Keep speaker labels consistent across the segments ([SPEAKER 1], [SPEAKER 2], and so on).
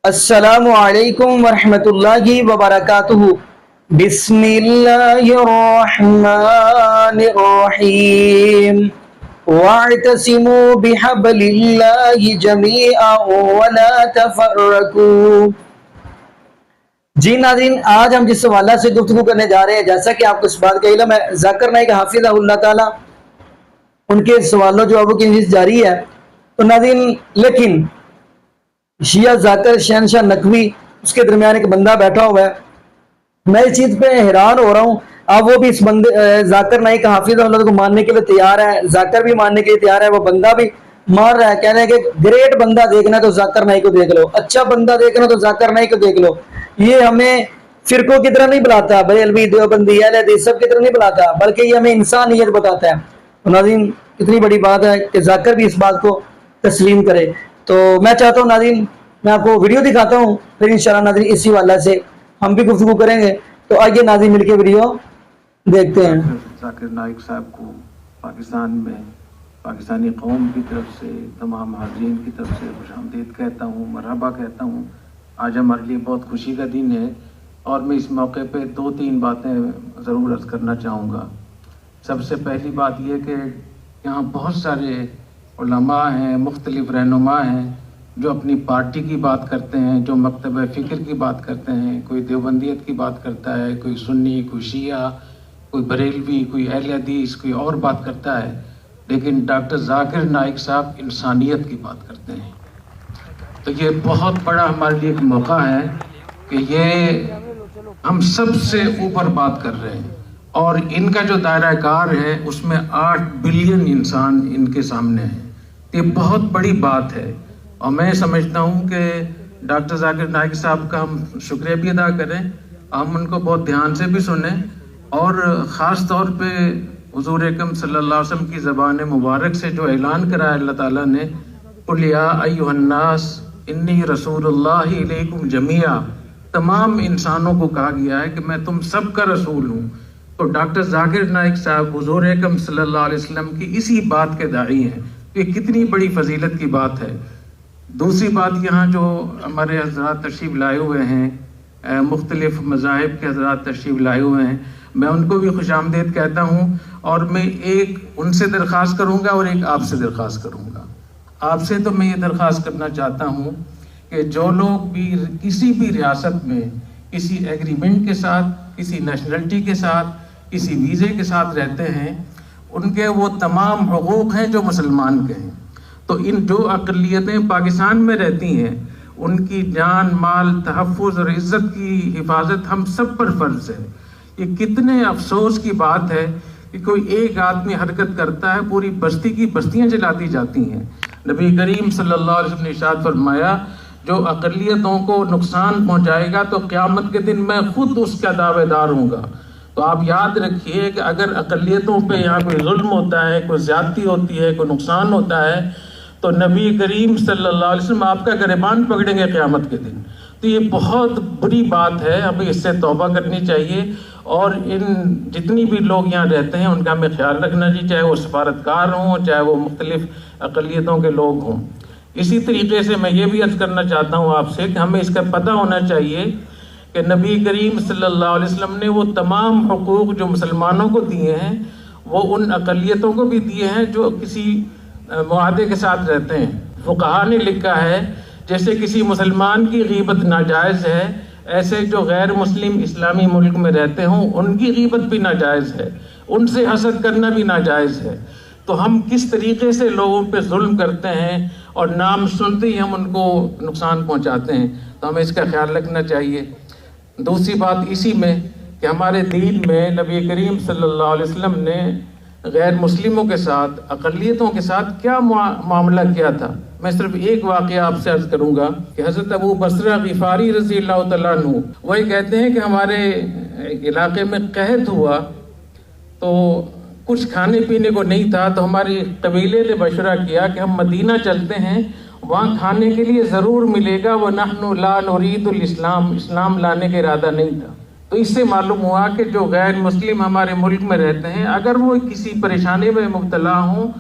[SPEAKER 1] السلام علیکم ورحمۃ اللہ وبرکاتہ۔ بسم اللہ الرحمن الرحیم۔ واعتصموا بحبل اللہ جمیعا ولا تفرقوا۔ جی ناظرین، آج ہم جس حوالہ سے گفتگو کرنے جا رہے ہیں، جیسا کہ آپ کو اس بات کا علم ہے، ذاکر نائک حافظہ اللہ تعالی ان کے سوالوں جوابوں کی نویس جاری ہے۔ تو ناظرین، لیکن شیعہ ذاکر شہنشاہ نقوی اس کے درمیان ایک بندہ بیٹھا ہوا ہے، میں اس چیز پہ حیران ہو رہا ہوں۔ اب وہ بھی اس بندے ذاکر نائک حافظ اللہ کو ماننے کے لیے تیار ہے، ذاکر بھی ماننے کے لیے تیار ہے، وہ بندہ بھی مان رہا ہے، کہہ رہے ہیں کہ گریٹ بندہ دیکھنا ہے تو ذاکر نائک کو دیکھ لو، اچھا بندہ دیکھنا تو ذاکر نائک کو دیکھ لو۔ یہ ہمیں فرقوں کی طرح نہیں بلاتا، بریلوی دیوبندی اہل حدیث سب کی طرح نہیں بلاتا، بلکہ یہ ہمیں انسانیت بتاتا ہے۔ ناظرین، اتنی بڑی بات ہے کہ ذاکر بھی اس بات کو تسلیم کرے۔ تو میں چاہتا ہوں ناظرین، میں آپ کو ویڈیو دکھاتا ہوں، پھر انشاءاللہ ناظرین اسی والہ سے ہم بھی گفتگو کریں گے۔ تو آئیے ناظرین مل کے ویڈیو دیکھتے ہیں۔
[SPEAKER 2] ذاکر نائک صاحب کو پاکستان میں پاکستانی قوم کی طرف سے، تمام حاضرین کی طرف سے خوش آمدید کہتا ہوں، مرحبا کہتا ہوں۔ آج ہمارے لیے بہت خوشی کا دن ہے اور میں اس موقع پہ 2-3 باتیں ضرور عرض کرنا چاہوں گا۔ سب سے پہلی بات یہ کہ یہاں بہت سارے علماء ہیں، مختلف رہنما ہیں جو اپنی پارٹی کی بات کرتے ہیں، جو مکتب فکر کی بات کرتے ہیں، کوئی دیوبندیت کی بات کرتا ہے، کوئی سنی، کوئی شیعہ، کوئی بریلوی، کوئی اہل حدیث، کوئی اور بات کرتا ہے، لیکن ڈاکٹر ذاکر نائک صاحب انسانیت کی بات کرتے ہیں۔ تو یہ بہت بڑا ہمارے لیے ایک موقع ہے کہ یہ ہم سب سے اوپر بات کر رہے ہیں، اور ان کا جو دائرہ کار ہے اس میں 8 بلین انسان ان کے سامنے ہیں۔ یہ بہت بڑی بات ہے، اور میں سمجھتا ہوں کہ ڈاکٹر ذاکر نائک صاحب کا ہم شکریہ بھی ادا کریں، ہم ان کو بہت دھیان سے بھی سنیں، اور خاص طور پہ حضور اکرم صلی اللہ علیہ وسلم کی زبان مبارک سے جو اعلان کرایا اللہ تعالیٰ نے، قُلْ يَا أَيُّهَا النَّاسِ إِنِّي رَسُولُ اللَّهِ إِلَيْكُمْ جَمِيعًا، تمام انسانوں کو کہا گیا ہے کہ میں تم سب کا رسول ہوں۔ تو ڈاکٹر ذاکر نائک صاحب حضور اکرم صلی اللہ علیہ وسلم کی اسی بات کے داعی ہیں۔ یہ کتنی بڑی فضیلت کی بات ہے۔ دوسری بات، یہاں جو ہمارے حضرات تشریف لائے ہوئے ہیں، مختلف مذاہب کے حضرات تشریف لائے ہوئے ہیں، میں ان کو بھی خوش آمدید کہتا ہوں، اور میں ایک ان سے درخواست کروں گا اور ایک آپ سے درخواست کروں گا۔ آپ سے تو میں یہ درخواست کرنا چاہتا ہوں کہ جو لوگ بھی کسی بھی ریاست میں کسی ایگریمنٹ کے ساتھ، کسی نیشنلٹی کے ساتھ، کسی ویزے کے ساتھ رہتے ہیں، ان کے وہ تمام حقوق ہیں جو مسلمان کے ہیں۔ تو ان جو اقلیتیں پاکستان میں رہتی ہیں، ان کی جان، مال، تحفظ اور عزت کی حفاظت ہم سب پر فرض ہے۔ یہ کتنے افسوس کی بات ہے کہ کوئی ایک آدمی حرکت کرتا ہے، پوری بستی کی بستیاں جلاتی جاتی ہیں۔ نبی کریم صلی اللہ علیہ وسلم نے ارشاد فرمایا، جو اقلیتوں کو نقصان پہنچائے گا تو قیامت کے دن میں خود اس کا دعوے دار ہوں گا۔ تو آپ یاد رکھیے کہ اگر اقلیتوں پہ یہاں کوئی ظلم ہوتا ہے، کوئی زیادتی ہوتی ہے، کوئی نقصان ہوتا ہے، تو نبی کریم صلی اللہ علیہ وسلم آپ کا گریبان پکڑیں گے قیامت کے دن۔ تو یہ بہت بری بات ہے، ہمیں اس سے توبہ کرنی چاہیے، اور ان جتنی بھی لوگ یہاں رہتے ہیں ان کا ہمیں خیال رکھنا چاہیے، چاہے وہ سفارتکار ہوں، چاہے وہ مختلف اقلیتوں کے لوگ ہوں۔ اسی طریقے سے میں یہ بھی عرض کرنا چاہتا ہوں آپ سے کہ ہمیں اس کا پتہ ہونا چاہیے کہ نبی کریم صلی اللہ علیہ وسلم نے وہ تمام حقوق جو مسلمانوں کو دیے ہیں، وہ ان اقلیتوں کو بھی دیے ہیں جو کسی معاہدے کے ساتھ رہتے ہیں۔ فقہا نے لکھا ہے جیسے کسی مسلمان کی غیبت ناجائز ہے، ایسے جو غیر مسلم اسلامی ملک میں رہتے ہوں ان کی غیبت بھی ناجائز ہے، ان سے حسد کرنا بھی ناجائز ہے۔ تو ہم کس طریقے سے لوگوں پہ ظلم کرتے ہیں اور نام سنتے ہی ہم ان کو نقصان پہنچاتے ہیں، تو ہمیں اس کا خیال رکھنا چاہیے۔ دوسری بات اسی میں کہ ہمارے دین میں نبی کریم صلی اللہ علیہ وسلم نے غیر مسلموں کے ساتھ، اقلیتوں کے ساتھ کیا معاملہ کیا تھا۔ میں صرف ایک واقعہ آپ سے عرض کروں گا کہ حضرت ابو بصرہ غفاری رضی اللہ تعالیٰ عنہ وہی کہتے ہیں کہ ہمارے علاقے میں قحط ہوا تو کچھ کھانے پینے کو نہیں تھا، تو ہماری قبیلے نے مشورہ کیا کہ ہم مدینہ چلتے ہیں، وہاں کھانے کے لیے ضرور ملے گا، وَنَحْنُ لَا نُرِيدُ الْإِسْلَامِ، اسلام لانے کا ارادہ نہیں تھا۔ تو اس سے معلوم ہوا کہ جو غیر مسلم ہمارے ملک میں رہتے ہیں، اگر وہ کسی پریشانی میں مبتلا ہوں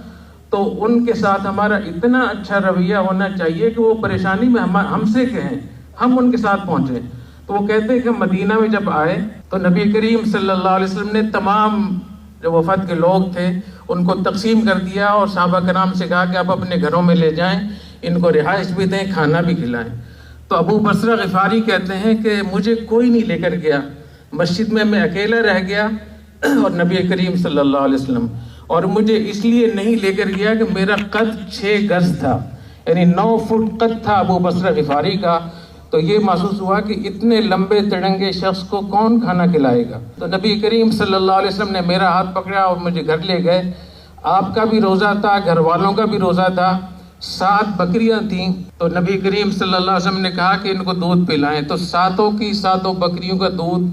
[SPEAKER 2] تو ان کے ساتھ ہمارا اتنا اچھا رویہ ہونا چاہیے کہ وہ پریشانی میں ہم سے کہیں، ہم ان کے ساتھ پہنچے۔ تو وہ کہتے ہیں کہ مدینہ میں جب آئے تو نبی کریم صلی اللہ علیہ وسلم نے تمام جو وفد کے لوگ تھے ان کو تقسیم کر دیا اور صحابہ کرام سے کہا کہ آپ اپنے گھروں میں لے جائیں، ان کو رہائش بھی دیں، کھانا بھی کھلائیں۔ تو ابو بصرہ غفاری کہتے ہیں کہ مجھے کوئی نہیں لے کر گیا، مسجد میں اکیلا رہ گیا، اور نبی کریم صلی اللہ علیہ وسلم، اور مجھے اس لیے نہیں لے کر گیا کہ میرا قد 6 گز تھا، یعنی 9 فٹ قد تھا ابو بصرہ غفاری کا۔ تو یہ محسوس ہوا کہ اتنے لمبے تڑنگے شخص کو کون کھانا کھلائے گا۔ تو نبی کریم صلی اللہ علیہ وسلم نے میرا ہاتھ پکڑا اور مجھے گھر لے گئے۔ آپ کا بھی روزہ تھا، گھر والوں کا بھی روزہ تھا، 7 بکریاں تھیں۔ تو نبی کریم صلی اللہ علیہ وسلم نے کہا کہ ان کو دودھ پلائیں، تو 7 بکریوں کا دودھ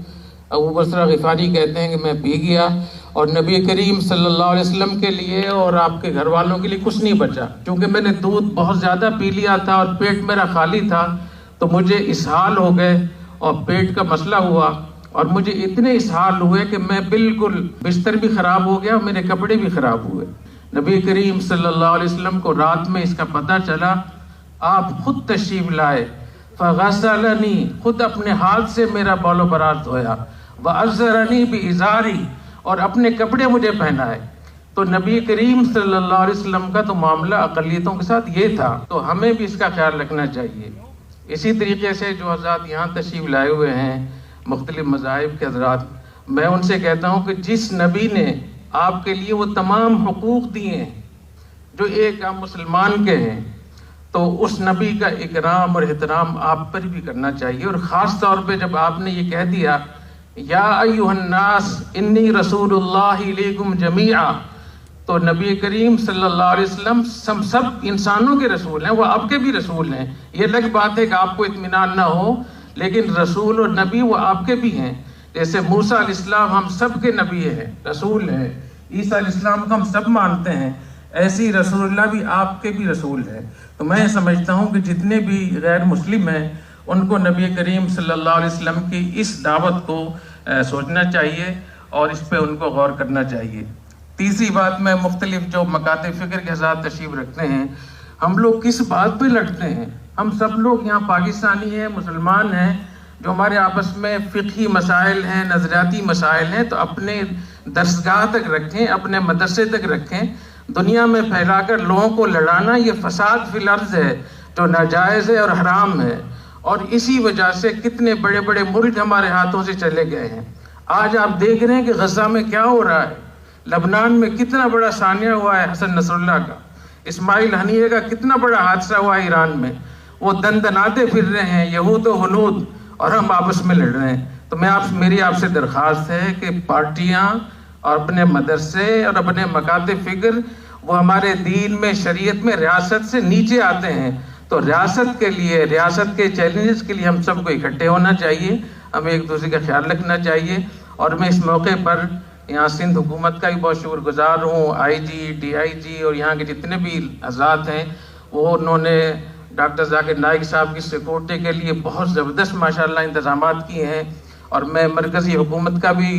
[SPEAKER 2] ابو بصرہ غفاری کہتے ہیں کہ میں پی گیا، اور نبی کریم صلی اللہ علیہ وسلم کے لیے اور آپ کے گھر والوں کے لیے کچھ نہیں بچا، کیونکہ میں نے دودھ بہت زیادہ پی لیا تھا اور پیٹ میرا خالی تھا۔ تو مجھے اسہال ہو گئے اور پیٹ کا مسئلہ ہوا، اور مجھے اتنے اسہال ہوئے کہ میں بالکل بستر بھی خراب ہو گیا، میرے کپڑے بھی خراب ہوئے۔ نبی کریم صلی اللہ علیہ وسلم کو رات میں اس کا پتہ چلا، آپ خود تشریف لائے، فغسلنی، خود اپنے ہاتھ سے میرا بال و براز دھویا، وَأَزَّرَنِي بِإِزَارِي، اور اپنے کپڑے مجھے پہنائے۔ تو نبی کریم صلی اللہ علیہ وسلم کا تو معاملہ اقلیتوں کے ساتھ یہ تھا، تو ہمیں بھی اس کا خیال رکھنا چاہیے۔ اسی طریقے سے جو حضرات یہاں تشریف لائے ہوئے ہیں مختلف مذاہب کے حضرات، میں ان سے کہتا ہوں کہ جس نبی نے آپ کے لیے وہ تمام حقوق دیے ہیں جو ایک عام مسلمان کے ہیں، تو اس نبی کا اکرام اور احترام آپ پر بھی کرنا چاہیے۔ اور خاص طور پہ جب آپ نے یہ کہہ دیا یا ایھا الناس انی رسول اللہ الیکم جمیعا، تو نبی کریم صلی اللہ علیہ وسلم سب انسانوں کے رسول ہیں، وہ آپ کے بھی رسول ہیں۔ یہ الگ بات ہے کہ آپ کو اطمینان نہ ہو، لیکن رسول اور نبی وہ آپ کے بھی ہیں۔ جیسے موسیٰ علیہ السلام ہم سب کے نبی ہیں، رسول ہیں، عیسیٰ علیہ السلام کو ہم سب مانتے ہیں، ایسی رسول اللہ بھی آپ کے بھی رسول ہیں۔ تو میں سمجھتا ہوں کہ جتنے بھی غیر مسلم ہیں ان کو نبی کریم صلی اللہ علیہ وسلم کی اس دعوت کو سوچنا چاہیے اور اس پہ ان کو غور کرنا چاہیے۔ تیسری بات، میں مختلف جو مکاتب فکر کے حضرات تشریف رکھتے ہیں، ہم لوگ کس بات پہ لڑتے ہیں؟ ہم سب لوگ یہاں پاکستانی ہیں، مسلمان ہیں، جو ہمارے آپس میں فقہی مسائل ہیں، نظریاتی مسائل ہیں، تو اپنے درسگاہ تک رکھیں، اپنے مدرسے تک رکھیں۔ دنیا میں پھیلا کر لوگوں کو لڑانا یہ فساد فی الارض ہے جو ناجائز ہے اور حرام ہے، اور اسی وجہ سے کتنے بڑے بڑے ملک ہمارے ہاتھوں سے چلے گئے ہیں۔ آج آپ دیکھ رہے ہیں کہ غزہ میں کیا ہو رہا ہے، لبنان میں کتنا بڑا سانحہ ہوا ہے حسن نصر اللہ کا، اسماعیل ہنیہ کا کتنا بڑا حادثہ ہوا ہے ایران میں، وہ دندناتے پھر رہے ہیں یہود و ہنود، اور ہم آپس میں لڑ رہے ہیں۔ تو میری آپ سے درخواست ہے کہ پارٹیاں اور اپنے مدرسے اور اپنے مکاتب فکر وہ ہمارے دین میں، شریعت میں ریاست سے نیچے آتے ہیں، تو ریاست کے لیے، ریاست کے چیلنجز کے لیے ہم سب کو اکٹھے ہونا چاہیے، ہمیں ایک دوسرے کا خیال رکھنا چاہیے۔ اور میں اس موقع پر یہاں سندھ حکومت کا بھی بہت شکر گزار ہوں، آئی جی، ڈی آئی جی اور یہاں کے جتنے بھی حضرات ہیں، وہ انہوں نے ڈاکٹر ذاکر نائک صاحب کی سیکورٹی کے لیے بہت زبردست ماشاءاللہ انتظامات کیے ہیں، اور میں مرکزی حکومت کا بھی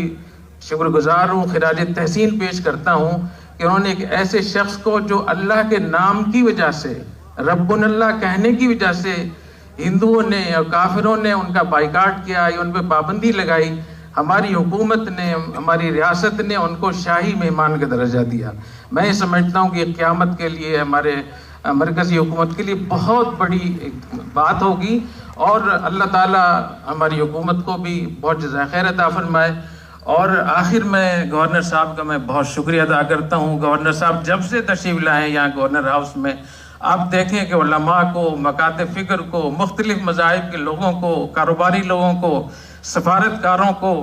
[SPEAKER 2] شکر گزار ہوں، خراج تحسین پیش کرتا ہوں کہ انہوں نے ایک ایسے شخص کو جو اللہ کے نام کی وجہ سے، رب اللہ کہنے کی وجہ سے ہندوؤں نے اور کافروں نے ان کا بائیکاٹ کیا یا ان پہ پابندی لگائی، ہماری حکومت نے، ہماری ریاست نے ان کو شاہی مہمان کا درجہ دیا۔ میں یہ سمجھتا ہوں کہ قیامت کے لیے ہمارے مرکزی حکومت کے لیے بہت بڑی بات ہوگی، اور اللہ تعالیٰ ہماری حکومت کو بھی بہت جزائے خیر عطا فرمائے۔ اور آخر میں گورنر صاحب کا میں بہت شکریہ ادا کرتا ہوں۔ گورنر صاحب جب سے تشریف لائے ہیں یہاں گورنر ہاؤس میں، آپ دیکھیں کہ علماء کو، مکاتب فکر کو، مختلف مذاہب کے لوگوں کو، کاروباری لوگوں کو، سفارتکاروں کو،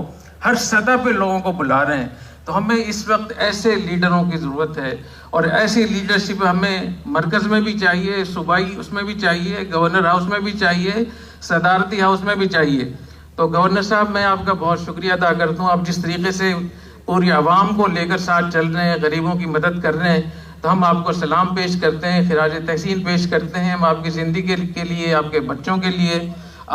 [SPEAKER 2] ہر سطح پہ لوگوں کو بلا رہے ہیں۔ تو ہمیں اس وقت ایسے لیڈروں کی ضرورت ہے، اور ایسی لیڈرشپ ہمیں مرکز میں بھی چاہیے، صوبائی اس میں بھی چاہیے، گورنر ہاؤس میں بھی چاہیے، صدارتی ہاؤس میں بھی چاہیے۔ تو گورنر صاحب میں آپ کا بہت شکریہ ادا کرتا ہوں، آپ جس طریقے سے پوری عوام کو لے کر ساتھ چل رہے ہیں، غریبوں کی مدد کر رہے ہیں، تو ہم آپ کو سلام پیش کرتے ہیں، خراج تحسین پیش کرتے ہیں۔ ہم آپ کی زندگی کے لیے، آپ کے بچوں کے لیے،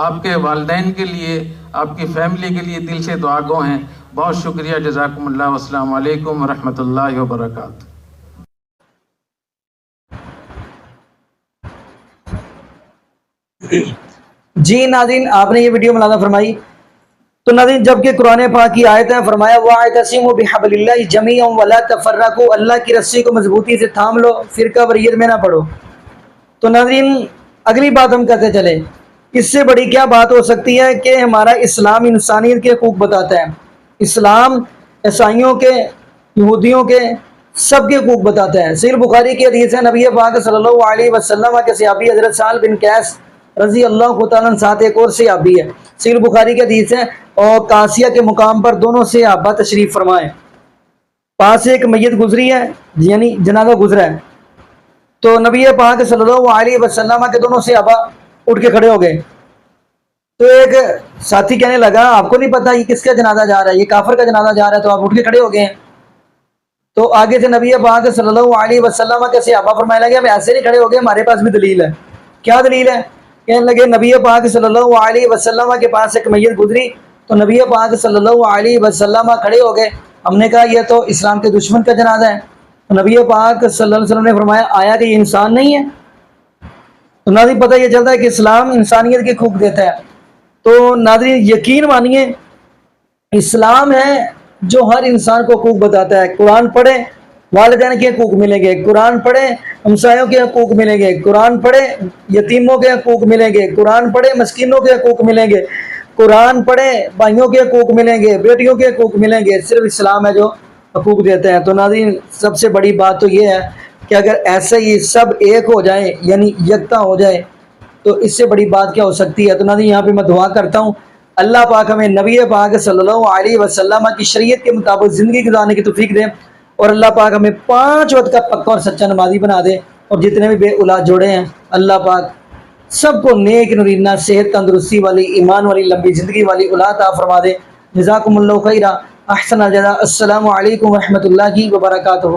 [SPEAKER 2] آپ کے والدین کے لیے، آپ کی فیملی کے لیے دل سے دعا گو ہیں۔ بہت شکریہ، جزاکم اللہ، والسلام علیکم ورحمۃ اللہ وبرکاتہ۔
[SPEAKER 1] جی ناظرین، آپ نے یہ ویڈیو ملاحظہ فرمائی تو ناظرین جبکہ قرآن پاک کی آیت ہے فرمایا وَاعْتَصِمُوا بِحَبْلِ اللَّهِ جَمِيعًا وَلَا تَفَرَّقُوا، اللہ کی رسی کو مضبوطی سے تھام لو، فرقہ واریت میں نہ پڑو۔ تو ناظرین اگلی بات ہم کرتے چلے، اس سے بڑی کیا بات ہو سکتی ہے کہ ہمارا اسلام انسانیت کے حقوق بتاتا ہے۔ اسلام عیسائیوں کے، یہودیوں کے، سب کے حقوق بتاتا ہے۔ صحیح بخاری کی حدیث ہے، نبی پاک صلی اللہ علیہ وسلم کے صحابی حضرت سہل بن قیس رضی اللہ تعالیٰ عنہ ساتھ ایک اور صحابی ہے، صحیح بخاری کی حدیث ہے، اور قاسیہ کے مقام پر دونوں صحابہ تشریف فرمائے، پاس سے ایک میت گزری ہے، یعنی جنازہ گزرا ہے، تو نبی پاک صلی اللہ علیہ وسلم کے دونوں صحابہ اٹھ کے کھڑے ہو گئے۔ تو ایک ساتھی کہنے لگا آپ کو نہیں پتا یہ کس کا جنازہ جا رہا ہے، یہ کافر کا جنازہ جا رہا ہے، تو آپ اٹھ کے کھڑے ہو گئے ہیں۔ تو آگے سے نبی پاک صلی اللہ علیہ وسلم کے صحابہ فرمائے لگے ہم ایسے نہیں کھڑے ہو گئے، ہمارے پاس بھی دلیل ہے۔ کیا دلیل ہے؟ کہنے لگے نبی پاک صلی اللہ علیہ وسلم کے پاس ایک میت گزری تو نبی پاک صلی اللہ علیہ وسلم کھڑے ہو گئے، ہم نے کہا یہ تو اسلام کے دشمن کا جنازہ ہے، تو نبی پاک صلی اللہ علیہ وسلم نے فرمایا آیا کہ یہ انسان نہیں ہے؟ تو ناظرین پتہ یہ چلتا ہے کہ اسلام انسانیت کے حقوق دیتا ہے۔ تو ناظرین یقین مانیے اسلام ہے جو ہر انسان کو حقوق بتاتا ہے۔ قرآن پڑھے والدین کے حقوق ملیں گے، قرآن پڑھے ہمسایوں کے حقوق ملیں گے، قرآن پڑھے یتیموں کے حقوق ملیں گے، قرآن پڑھے مسکینوں کے حقوق ملیں گے، قرآن پڑھے بھائیوں کے حقوق ملیں گے، بیٹیوں کے حقوق ملیں گے۔ صرف اسلام ہے جو حقوق دیتے ہیں۔ تو ناظرین سب سے بڑی بات تو یہ ہے کہ اگر ایسے ہی سب ایک ہو جائیں، یعنی یکتا ہو جائے، تو اس سے بڑی بات کیا ہو سکتی ہے۔ تو ناظرین یہاں پہ میں دعا کرتا ہوں اللہ پاک ہمیں نبی پاک صلی اللہ علیہ وسلم کی شریعت کے مطابق زندگی گزارنے کی توفیق دے، اور اللہ پاک ہمیں 5 وقت کا پکا اور سچا نمازی بنا دے، اور جتنے بھی بے اولاد جوڑے ہیں اللہ پاک سب کو نیک نورینہ صحت تندرستی والی ایمان والی لمبی زندگی والی اولاد عطا فرما دے۔ جزاکم اللہ خیرہ، احسن الجزاء۔ السلام علیکم ورحمۃ اللہ وبرکاتہ۔